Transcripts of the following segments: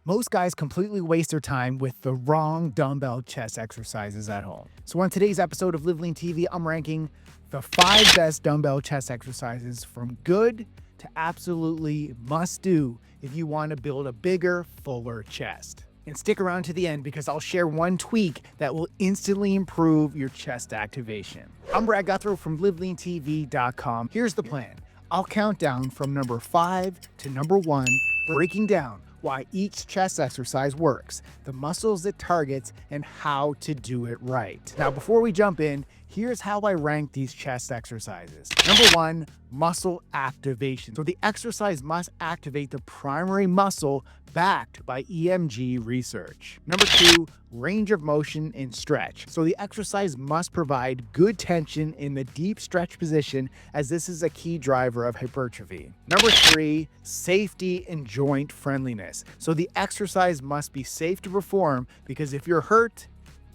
Most guys completely waste their time with the wrong dumbbell chest exercises at home. So on today's episode of Live Lean TV, I'm ranking the 5 best dumbbell chest exercises from good to absolutely must do if you want to build a bigger, fuller chest. And stick around to the end because I'll share one tweak that will instantly improve your chest activation. I'm Brad Guthrow from LiveLeanTV.com. Here's the plan. I'll count down from number 5 to number 1, breaking down why each chest exercise works, the muscles it targets, and how to do it right. Now, before we jump in, here's how I rank these chest exercises. Number 1, muscle activation. So the exercise must activate the primary muscle backed by EMG research. Number 2, range of motion and stretch. So the exercise must provide good tension in the deep stretch position, as this is a key driver of hypertrophy. Number 3, safety and joint friendliness. So the exercise must be safe to perform, because if you're hurt,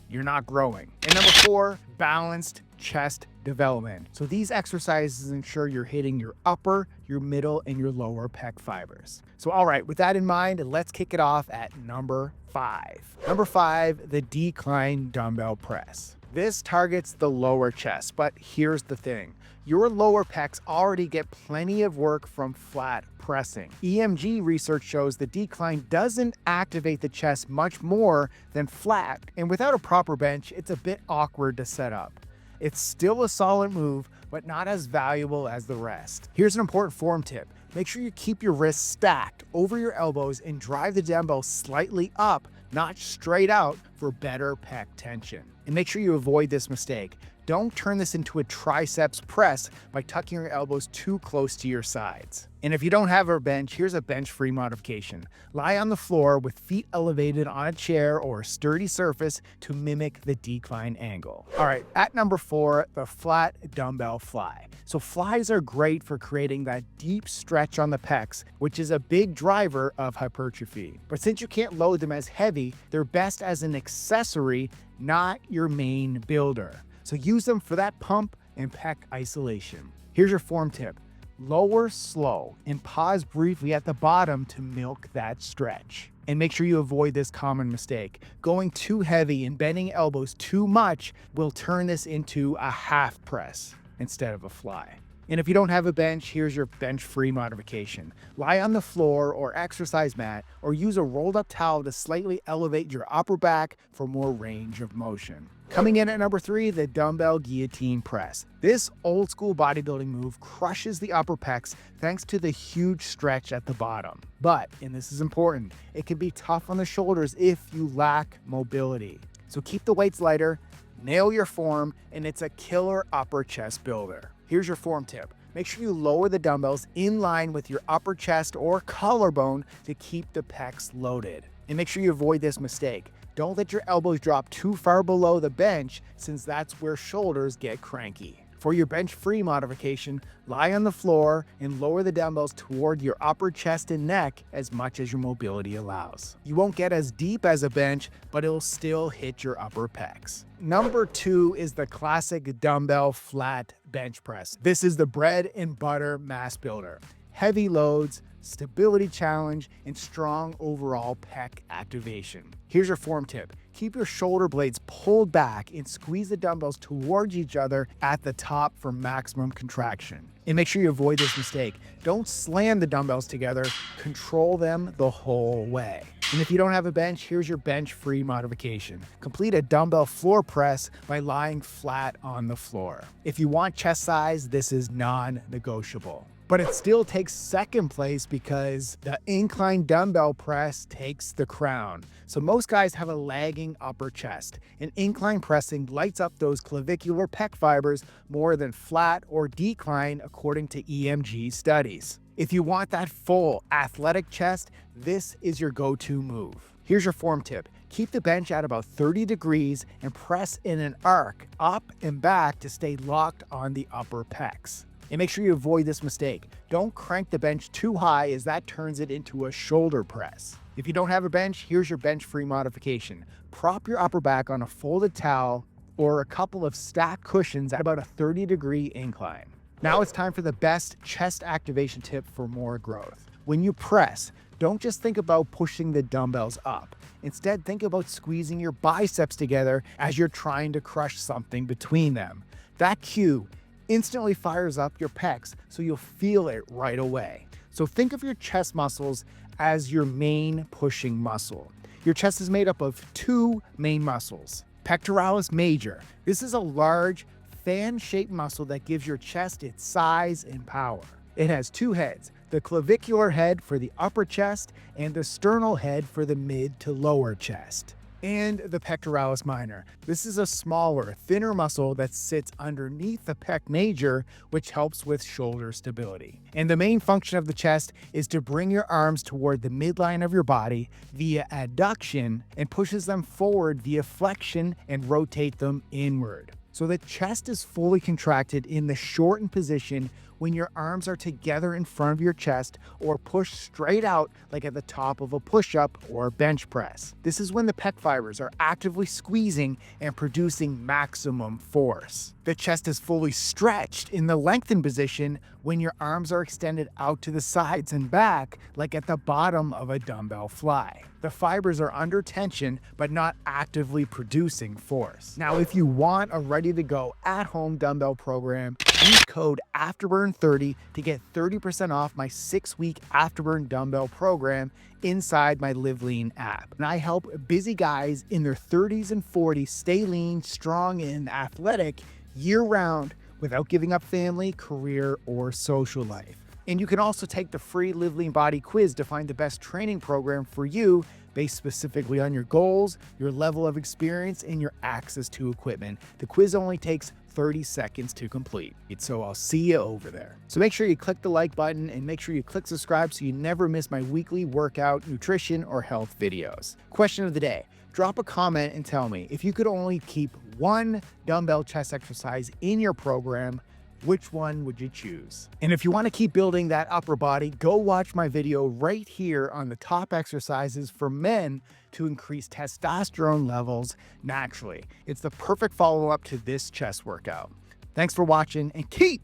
you're not growing. And number 4, balanced chest development. So these exercises ensure you're hitting your upper, your middle, and your lower pec fibers. So all right, with that in mind, let's kick it off at number 5. Number 5, the decline dumbbell press. This targets the lower chest, but here's the thing. Your lower pecs already get plenty of work from flat pressing. EMG research shows the decline doesn't activate the chest much more than flat, and without a proper bench, it's a bit awkward to set up. It's still a solid move, but not as valuable as the rest. Here's an important form tip. Make sure you keep your wrists stacked over your elbows and drive the dumbbell slightly up, not straight out, for better pec tension. And make sure you avoid this mistake. Don't turn this into a triceps press by tucking your elbows too close to your sides. And if you don't have a bench, here's a bench-free modification. Lie on the floor with feet elevated on a chair or a sturdy surface to mimic the decline angle. All right, at number 4, the flat dumbbell fly. So flies are great for creating that deep stretch on the pecs, which is a big driver of hypertrophy. But since you can't load them as heavy, they're best as an accessory, not your main builder. So use them for that pump and pec isolation. Here's your form tip. Lower slow and pause briefly at the bottom to milk that stretch. And make sure you avoid this common mistake. Going too heavy and bending elbows too much will turn this into a half press instead of a fly. And if you don't have a bench, here's your bench-free modification. Lie on the floor or exercise mat, or use a rolled-up towel to slightly elevate your upper back for more range of motion. Coming in at number 3, the dumbbell guillotine press. This old-school bodybuilding move crushes the upper pecs thanks to the huge stretch at the bottom. But, and this is important, it can be tough on the shoulders if you lack mobility. So keep the weights lighter, nail your form, and it's a killer upper chest builder. Here's your form tip. Make sure you lower the dumbbells in line with your upper chest or collarbone to keep the pecs loaded. And make sure you avoid this mistake. Don't let your elbows drop too far below the bench, since that's where shoulders get cranky. For your bench-free modification, lie on the floor and lower the dumbbells toward your upper chest and neck as much as your mobility allows. You won't get as deep as a bench, but it'll still hit your upper pecs. Number 2 is the classic dumbbell flat bench press. This is the bread and butter mass builder. Heavy loads, stability challenge, and strong overall pec activation. Here's your form tip. Keep your shoulder blades pulled back and squeeze the dumbbells towards each other at the top for maximum contraction. And make sure you avoid this mistake. Don't slam the dumbbells together, control them the whole way. And if you don't have a bench, here's your bench-free modification. Complete a dumbbell floor press by lying flat on the floor. If you want chest size, this is non-negotiable. But it still takes second place because the incline dumbbell press takes the crown. So most guys have a lagging upper chest, and incline pressing lights up those clavicular pec fibers more than flat or decline, according to EMG studies. If you want that full athletic chest, this is your go-to move. Here's your form tip. Keep the bench at about 30 degrees and press in an arc up and back to stay locked on the upper pecs. And make sure you avoid this mistake. Don't crank the bench too high, as that turns it into a shoulder press. If you don't have a bench, here's your bench-free modification. Prop your upper back on a folded towel or a couple of stacked cushions at about a 30-degree incline. Now it's time for the best chest activation tip for more growth. When you press, Don't just think about pushing the dumbbells up. Instead, think about squeezing your biceps together as you're trying to crush something between them. That cue instantly fires up your pecs, so you'll feel it right away. So think of your chest muscles as your main pushing muscle. Your chest is made up of two main muscles. Pectoralis major. This is a large, fan-shaped muscle that gives your chest its size and power. It has two heads, the clavicular head for the upper chest and the sternal head for the mid to lower chest. And the pectoralis minor. This is a smaller, thinner muscle that sits underneath the pec major, which helps with shoulder stability. And the main function of the chest is to bring your arms toward the midline of your body via adduction and pushes them forward via flexion and rotate them inward. So the chest is fully contracted in the shortened position when your arms are together in front of your chest or pushed straight out like at the top of a push-up or bench press. This is when the pec fibers are actively squeezing and producing maximum force. The chest is fully stretched in the lengthened position when your arms are extended out to the sides and back like at the bottom of a dumbbell fly. The fibers are under tension but not actively producing force. Now, if you want a ready-to-go at-home dumbbell program, use code AFTERBURN30 to get 30% off my 6-week Afterburn dumbbell program inside my Live Lean app. And I help busy guys in their 30s and 40s stay lean, strong, and athletic year-round without giving up family, career, or social life. And you can also take the free Live Lean Body quiz to find the best training program for you based specifically on your goals, your level of experience, and your access to equipment. The quiz only takes 30 seconds to complete. So I'll see you over there. So make sure you click the like button and make sure you click subscribe so you never miss my weekly workout, nutrition, or health videos. Question of the day. Drop a comment and tell me, if you could only keep one dumbbell chest exercise in your program, which one would you choose? And if you want to keep building that upper body, go watch my video right here on the top exercises for men to increase testosterone levels naturally. It's the perfect follow-up to this chest workout. Thanks for watching and keep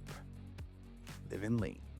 living lean.